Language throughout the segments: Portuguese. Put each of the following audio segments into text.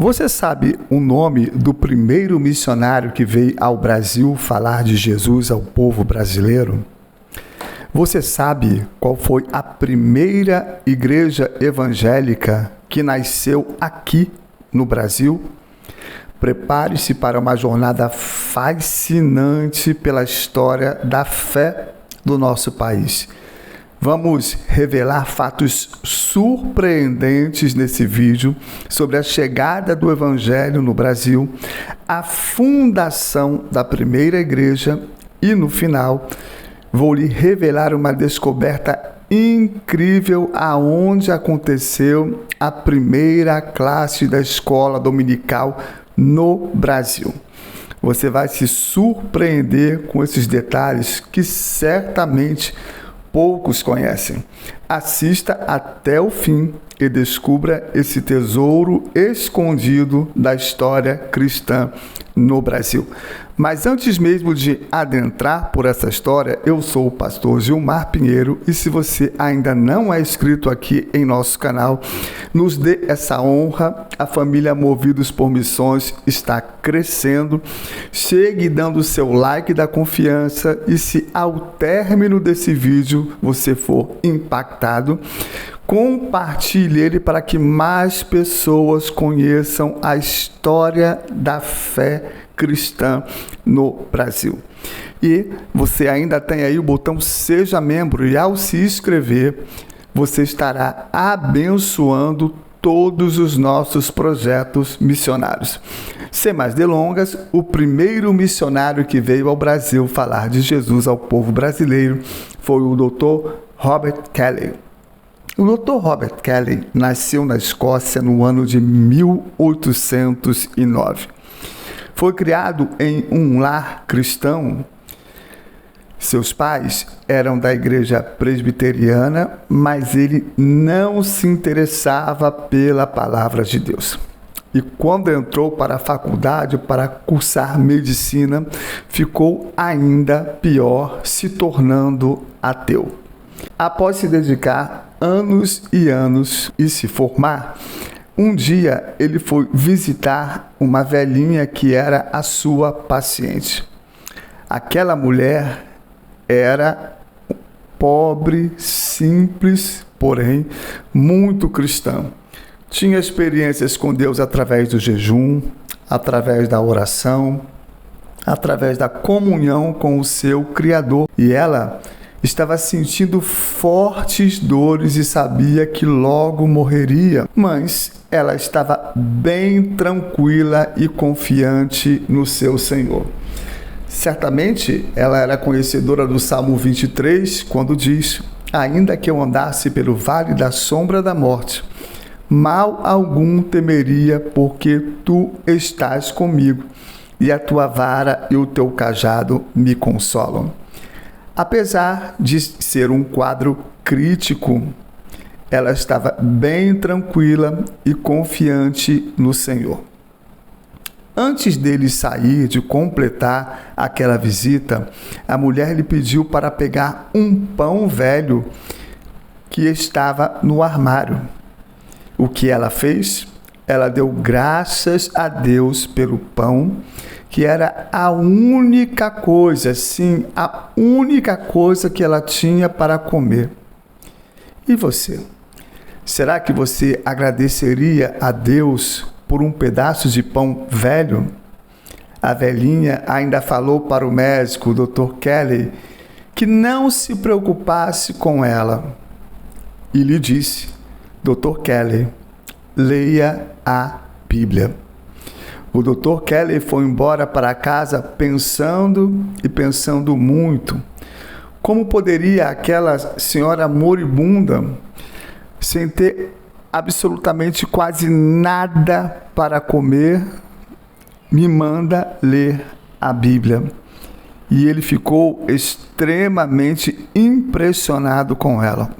Você sabe o nome do primeiro missionário que veio ao Brasil falar de Jesus ao povo brasileiro? Você sabe qual foi a primeira igreja evangélica que nasceu aqui no Brasil? Prepare-se para uma jornada fascinante pela história da fé do nosso país. Vamos revelar fatos surpreendentes nesse vídeo sobre a chegada do Evangelho no Brasil, a fundação da primeira igreja e, no final, vou lhe revelar uma descoberta incrível aonde aconteceu a primeira classe da escola dominical no Brasil. Você vai se surpreender com esses detalhes que certamente poucos conhecem. Assista até o fim e descubra esse tesouro escondido da história cristã no Brasil. Mas antes mesmo de adentrar por essa história, eu sou o pastor Gilmar Pinheiro e se você ainda não é inscrito aqui em nosso canal, nos dê essa honra. A família Movidos por Missões está crescendo. Chegue dando o seu like da confiança e se ao término desse vídeo você for impactado, compartilhe ele para que mais pessoas conheçam a história da fé cristã no Brasil. E você ainda tem aí o botão Seja Membro e ao se inscrever, você estará abençoando todos os nossos projetos missionários. Sem mais delongas, o primeiro missionário que veio ao Brasil falar de Jesus ao povo brasileiro foi o Dr. Robert Kelley. O Dr. Robert Kelley nasceu na Escócia no ano de 1809. Foi criado em um lar cristão. Seus pais eram da igreja presbiteriana, mas ele não se interessava pela palavra de Deus. E quando entrou para a faculdade para cursar medicina, ficou ainda pior, se tornando ateu. Após se dedicar anos e anos e se formar, um dia ele foi visitar uma velhinha que era a sua paciente. Aquela mulher era pobre, simples, porém muito cristã. Tinha experiências com Deus através do jejum, através da oração, através da comunhão com o seu Criador. E ela estava sentindo fortes dores e sabia que logo morreria, mas ela estava bem tranquila e confiante no seu Senhor. Certamente ela era conhecedora do Salmo 23, quando diz: ainda que eu andasse pelo vale da sombra da morte, mal algum temeria, porque tu estás comigo, e a tua vara e o teu cajado me consolam. Apesar de ser um quadro crítico, ela estava bem tranquila e confiante no Senhor. Antes dele sair, de completar aquela visita, a mulher lhe pediu para pegar um pão velho que estava no armário. O que ela fez? Ela deu graças a Deus pelo pão, que era a única coisa, sim, a única coisa que ela tinha para comer. E você? Será que você agradeceria a Deus por um pedaço de pão velho? A velhinha ainda falou para o médico, o Dr. Kelley, que não se preocupasse com ela. E lhe disse: Dr. Kelley, leia a Bíblia. O Dr. Kelley foi embora para casa pensando e pensando muito. Como poderia aquela senhora moribunda, sem ter absolutamente quase nada para comer, me manda ler a Bíblia? E ele ficou extremamente impressionado com ela.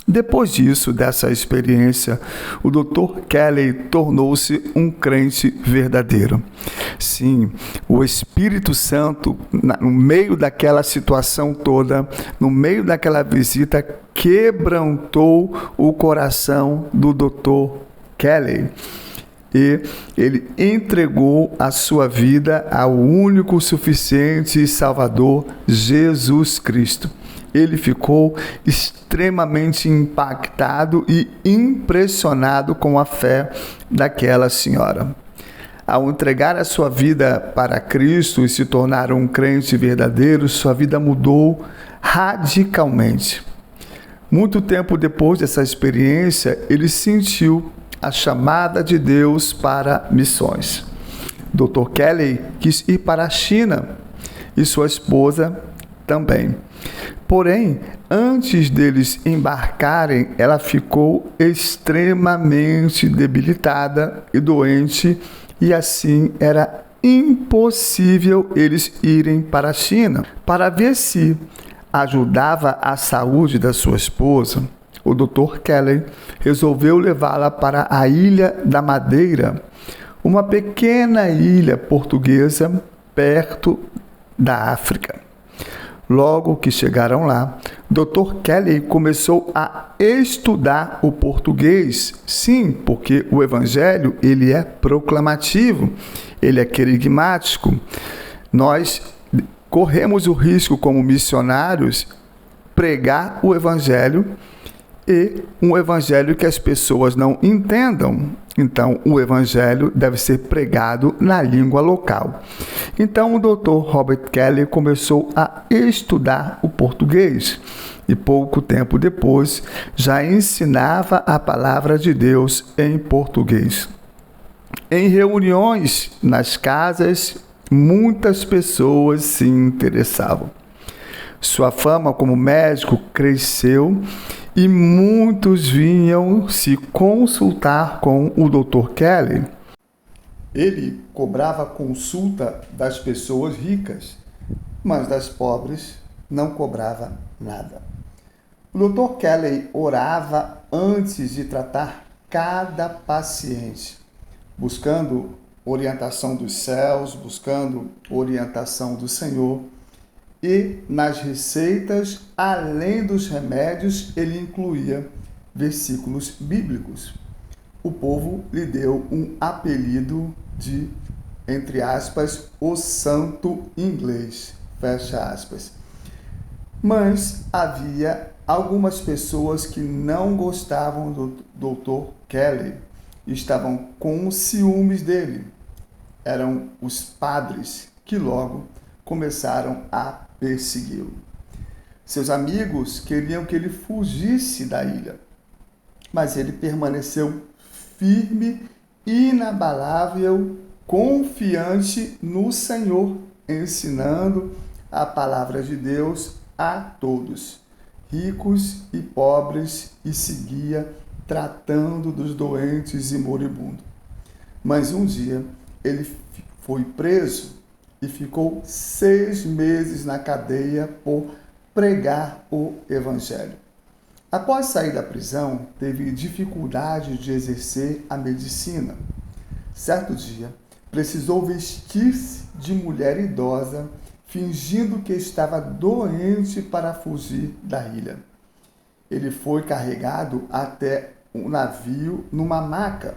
Depois disso, dessa experiência, o Dr. Kelley tornou-se um crente verdadeiro. Sim, o Espírito Santo, no meio daquela situação toda, no meio daquela visita, quebrantou o coração do Dr. Kelley. e ele entregou a sua vida ao único, suficiente Salvador, Jesus Cristo. Ele ficou extremamente impactado e impressionado com a fé daquela senhora. Ao entregar a sua vida para Cristo e se tornar um crente verdadeiro, sua vida mudou radicalmente. Muito tempo depois dessa experiência, ele sentiu a chamada de Deus para missões. Dr. Kelly quis ir para a China e sua esposa também. Porém, antes deles embarcarem, ela ficou extremamente debilitada e doente, e assim era impossível eles irem para a China. Para ver se ajudava a saúde da sua esposa, o Dr. Kelly resolveu levá-la para a Ilha da Madeira, uma pequena ilha portuguesa perto da África. Logo que chegaram lá, Dr. Kelly começou a estudar o português. Sim, porque o evangelho, ele é proclamativo, ele é querigmático. Nós corremos o risco, como missionários, pregar o evangelho e um evangelho que as pessoas não entendam. Então, o evangelho deve ser pregado na língua local. Então, o Dr. Robert Kelly começou a estudar o português e pouco tempo depois já ensinava a palavra de Deus em português. Em reuniões nas casas, muitas pessoas se interessavam. Sua fama como médico cresceu e muitos vinham se consultar com o Dr. Kelly. Ele cobrava consulta das pessoas ricas, mas das pobres não cobrava nada. O Dr. Kelly orava antes de tratar cada paciente, buscando orientação dos céus, buscando orientação do Senhor. E nas receitas, além dos remédios, ele incluía versículos bíblicos. O povo lhe deu um apelido de, entre aspas, o santo inglês, fecha aspas. Mas havia algumas pessoas que não gostavam do Dr. Kelly e estavam com ciúmes dele. Eram os padres que logo começaram a persegui-lo. Seus amigos queriam que ele fugisse da ilha, mas ele permaneceu firme, inabalável, confiante no Senhor, ensinando a palavra de Deus a todos, ricos e pobres, e seguia tratando dos doentes e moribundos. Mas um dia ele foi preso e ficou 6 meses na cadeia por pregar o evangelho. Após sair da prisão, teve dificuldade de exercer a medicina. Certo dia, precisou vestir-se de mulher idosa, fingindo que estava doente para fugir da ilha. Ele foi carregado até o navio numa maca.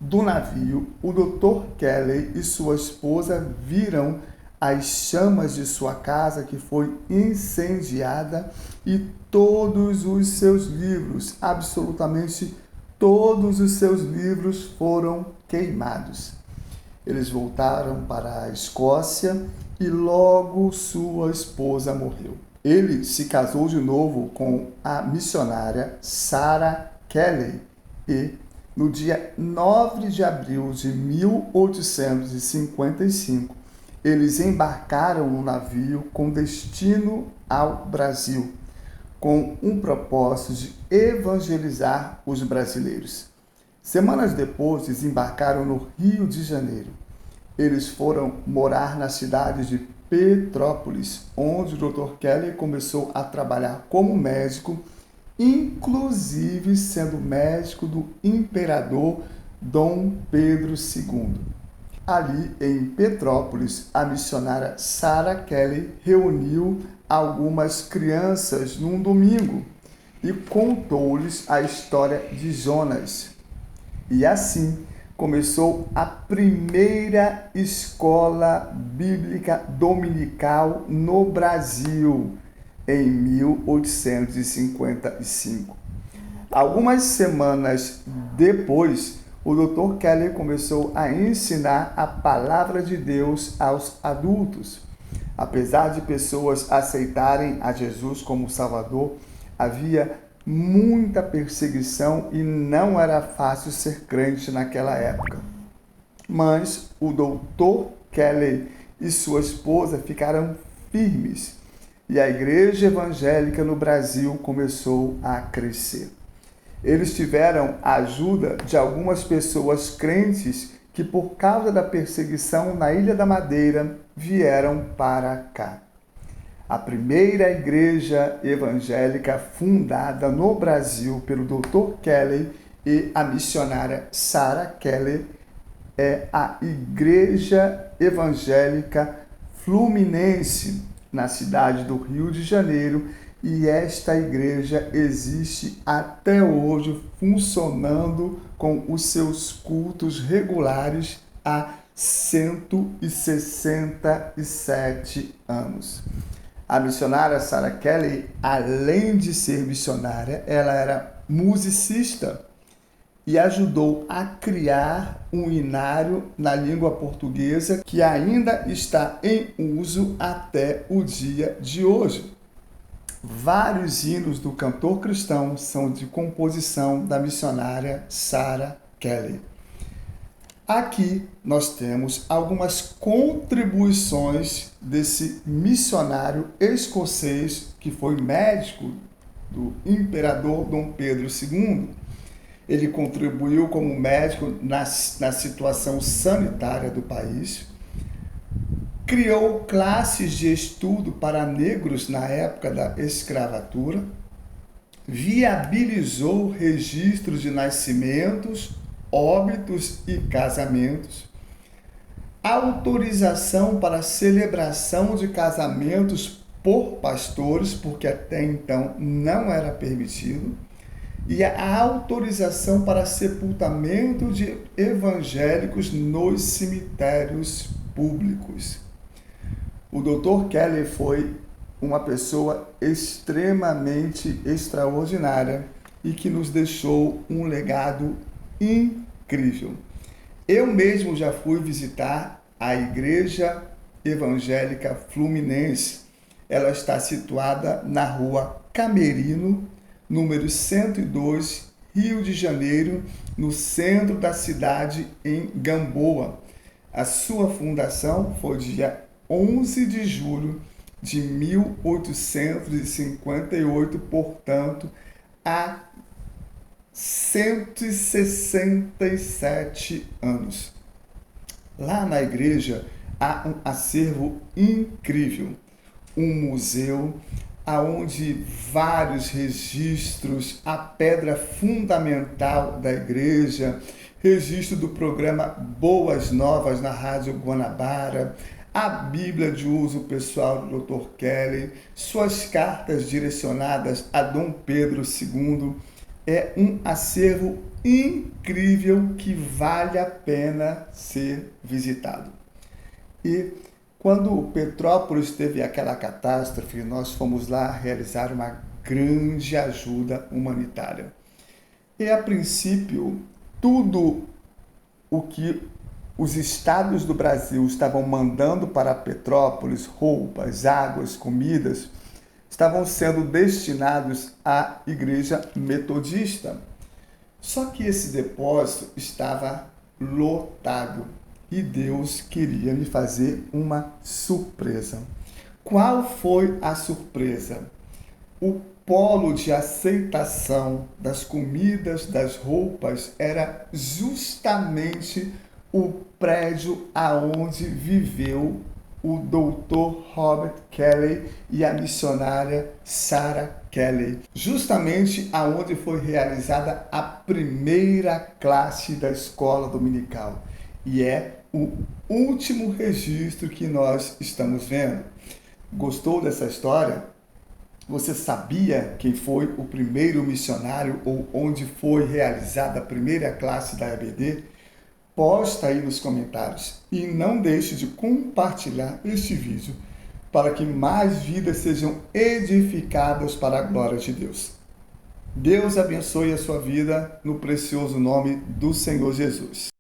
Do navio, o Dr. Kelly e sua esposa viram as chamas de sua casa, que foi incendiada, e todos os seus livros, absolutamente todos os seus livros, foram queimados. Eles voltaram para a Escócia e logo sua esposa morreu. Ele se casou de novo com a missionária Sarah Kelly e, no dia 9 de abril de 1855, eles embarcaram no navio com destino ao Brasil, com um propósito de evangelizar os brasileiros. Semanas depois, desembarcaram no Rio de Janeiro. Eles foram morar na cidade de Petrópolis, onde o Dr. Kelly começou a trabalhar como médico, inclusive sendo médico do imperador Dom Pedro II. Ali em Petrópolis, a missionária Sarah Kelly reuniu algumas crianças num domingo e contou-lhes a história de Jonas. E assim começou a primeira escola bíblica dominical no Brasil, em 1855. Algumas semanas depois, o Dr. Keller começou a ensinar a palavra de Deus aos adultos. Apesar de pessoas aceitarem a Jesus como Salvador, havia muita perseguição e não era fácil ser crente naquela época. Mas o Dr. Keller e sua esposa ficaram firmes e a igreja evangélica no Brasil começou a crescer. Eles tiveram a ajuda de algumas pessoas crentes que, por causa da perseguição na Ilha da Madeira, vieram para cá. A primeira igreja evangélica fundada no Brasil pelo Dr. Keller e a missionária Sarah Keller é a Igreja Evangélica Fluminense, na cidade do Rio de Janeiro, e esta igreja existe até hoje, funcionando com os seus cultos regulares há 167 anos. A missionária Sarah Keller, além de ser missionária, ela era musicista e ajudou a criar um hinário na língua portuguesa que ainda está em uso até o dia de hoje. Vários hinos do cantor cristão são de composição da missionária Sarah Keller. Aqui nós temos algumas contribuições desse missionário escocês que foi médico do imperador Dom Pedro II. Ele contribuiu como médico na situação sanitária do país, criou classes de estudo para negros na época da escravatura, viabilizou registros de nascimentos, óbitos e casamentos, autorização para celebração de casamentos por pastores, porque até então não era permitido, e a autorização para sepultamento de evangélicos nos cemitérios públicos. O Dr. Keller foi uma pessoa extremamente extraordinária e que nos deixou um legado incrível. Eu mesmo já fui visitar a Igreja Evangélica Fluminense. Ela está situada na Rua Camerino, número 102, Rio de Janeiro, no centro da cidade, em Gamboa. A sua fundação foi dia 11 de julho de 1858, portanto, há 167 anos. Lá na igreja há um acervo incrível, um museu aonde vários registros, a pedra fundamental da igreja, registro do programa Boas Novas na Rádio Guanabara, a Bíblia de uso pessoal do Dr. Keller, suas cartas direcionadas a Dom Pedro II. É um acervo incrível que vale a pena ser visitado. E quando Petrópolis teve aquela catástrofe, nós fomos lá realizar uma grande ajuda humanitária. E, a princípio, tudo o que os estados do Brasil estavam mandando para Petrópolis, roupas, águas, comidas, estavam sendo destinados à igreja metodista. Só que esse depósito estava lotado e Deus queria me fazer uma surpresa. Qual foi a surpresa? O polo de aceitação das comidas, das roupas, era justamente o prédio aonde viveu o Dr. Robert Keller e a missionária Sarah Keller, justamente aonde foi realizada a primeira classe da escola dominical. E é o último registro que nós estamos vendo. Gostou dessa história? Você sabia quem foi o primeiro missionário ou onde foi realizada a primeira classe da EBD? Posta aí nos comentários e não deixe de compartilhar este vídeo para que mais vidas sejam edificadas para a glória de Deus. Deus abençoe a sua vida no precioso nome do Senhor Jesus.